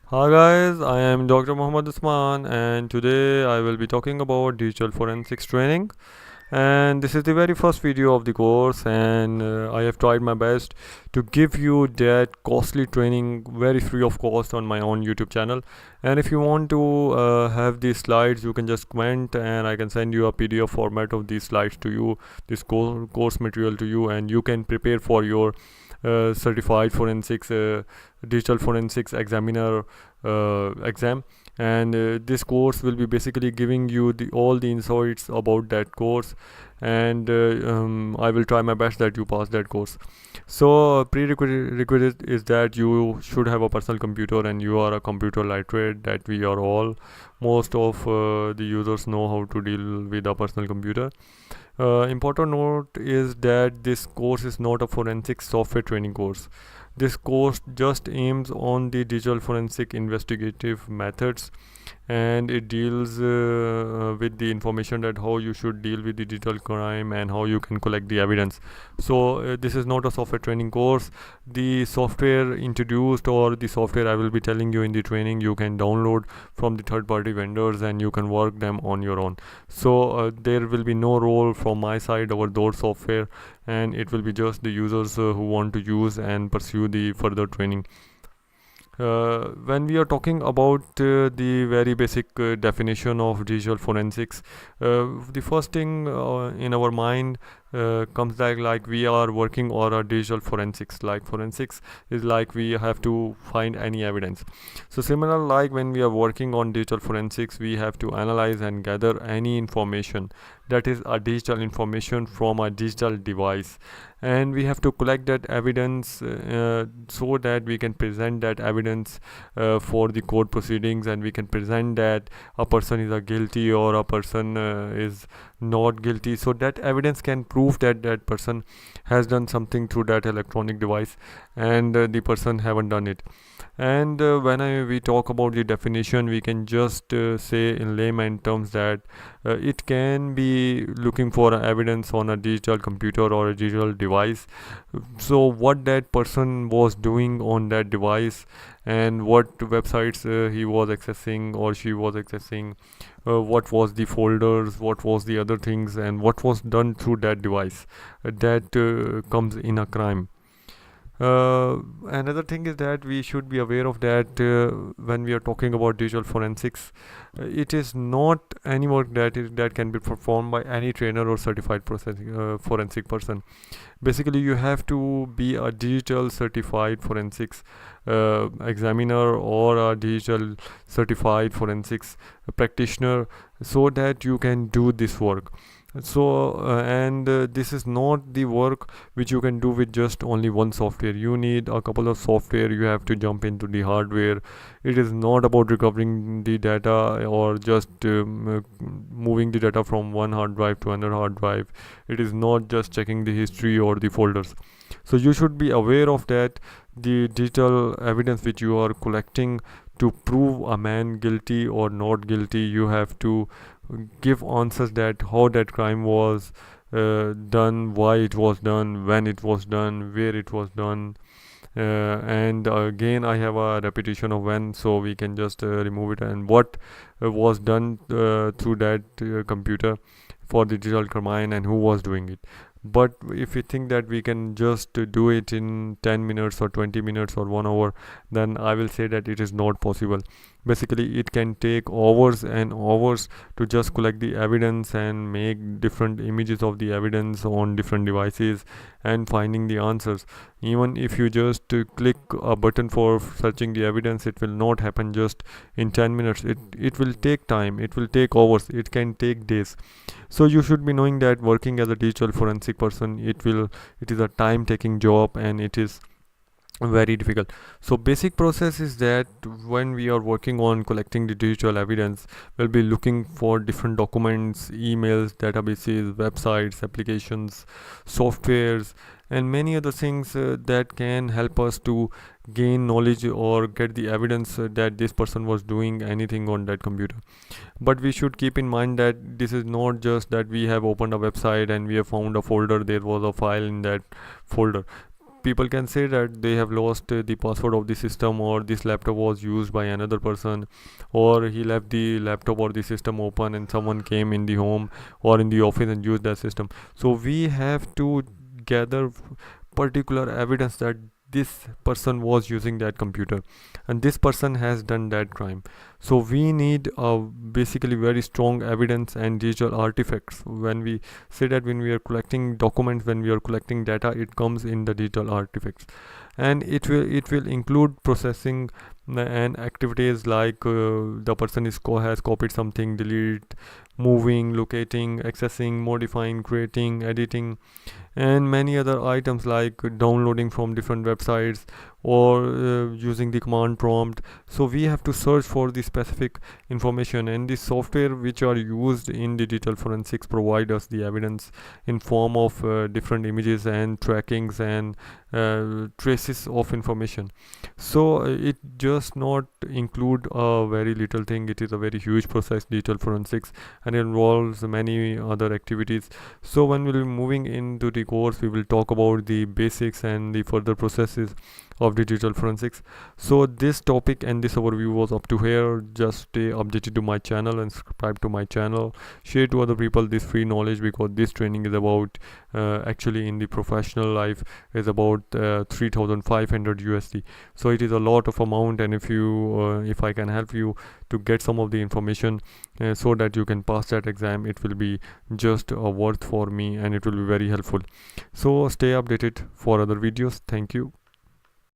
Hi guys, I am Dr. Muhammad Usman and today I will be talking about digital forensics training, and this is the very first video of the course, and I have tried my best to give you that costly training very free of cost on my own YouTube channel. And if you want to have these slides, you can just comment and I can send you a PDF format of these slides to you, this course material to you, and you can prepare for your certified forensics digital forensics examiner exam. And this course will be basically giving you all the insights about that course, and I will try my best that you pass that course. So prerequisite is that you should have a personal computer and you are a computer literate, that we are all. Most of the users know how to deal with a personal computer. Important note is that this course is not a forensic software training course. This course just aims on the digital forensic investigative methods, and it deals with the information that how you should deal with the digital crime and how you can collect the evidence. So this is not a software training course. The software introduced or the software I will be telling you in the training, you can download from the third party vendors and you can work them on your own. So there will be no role from my side over those software, and it will be just the users who want to use and pursue the further training. When we are talking about the very basic definition of digital forensics, the first thing in our mind comes like we are working on a digital forensics. Like forensics is like we have to find any evidence. So similar, like when we are working on digital forensics, we have to analyze and gather any information that is a digital information from a digital device, and we have to collect that evidence so that we can present that evidence for the court proceedings, and we can present that a person is a guilty or a person is not guilty, so that evidence can prove that that person has done something through that electronic device and the person haven't done it. And when we talk about the definition, we can just say in layman terms that it can be looking for evidence on a digital computer or a digital device. So what that person was doing on that device, and what websites he was accessing or she was accessing, what was the folders, what was the other things, and what was done through that device, that comes in a crime. Another thing is that we should be aware of that when we are talking about digital forensics, it is not any work that can be performed by any trainer or certified forensic person. Basically, you have to be a digital certified forensics examiner or a digital certified forensics practitioner, so that you can do this work. So and this is not the work which you can do with just only one software. You need a couple of software. You have to jump into the hardware. It is not about recovering the data or just moving the data from one hard drive to another hard drive. It is not just checking the history or the folders. So you should be aware of that the digital evidence which you are collecting to prove a man guilty or not guilty. You have to give answers that how that crime was done, why it was done, when it was done, where it was done, and again I have a repetition of when, so we can just remove it, and what was done through that computer for the digital crime and who was doing it. But if we think that we can just do it in 10 minutes or 20 minutes or 1 hour, then I will say that it is not possible. Basically, it can take hours and hours to just collect the evidence and make different images of the evidence on different devices and finding the answers. Even if you just click a button for searching the evidence, it will not happen just in 10 minutes. It will take time, it will take hours, it can take days. So you should be knowing that working as a digital forensic person, it is a time taking job, and it is very difficult. So basic process is that when we are working on collecting the digital evidence, we'll be looking for different documents, emails, databases, websites, applications, softwares, and many other things that can help us to gain knowledge or get the evidence that this person was doing anything on that computer. But we should keep in mind that this is not just that we have opened a website and we have found a folder, there was a file in that folder. people can say that they have lost the password of the system, or this laptop was used by another person, or he left the laptop or the system open and someone came in the home or in the office and used that system. So we have to gather particular evidence that this person was using that computer and this person has done that crime. So we need basically very strong evidence and digital artifacts. When we say that when we are collecting documents, when we are collecting data, it comes in the digital artifacts, and it will include processing and activities like the person has copied something, delete, moving, locating, accessing, modifying, creating, editing, and many other items like downloading from different websites or using the command prompt. So we have to search for the specific information, and the software which are used in the digital forensics provide us the evidence in form of different images and trackings and traces of information. So it just not include a very little thing, it is a very huge process, digital forensics, and it involves many other activities. So when we will be moving into the course, we will talk about the basics and the further processes of digital forensics. So this topic and this overview was up to here. Just stay updated to my channel and subscribe to my channel, share to other people this free knowledge, because this training is about actually in the professional life is about 3,500 USD. So it is a lot of amount, and if I can help you to get some of the information so that you can pass that exam, it will be just a worth for me and it will be very helpful. So stay updated for other videos. Thank you.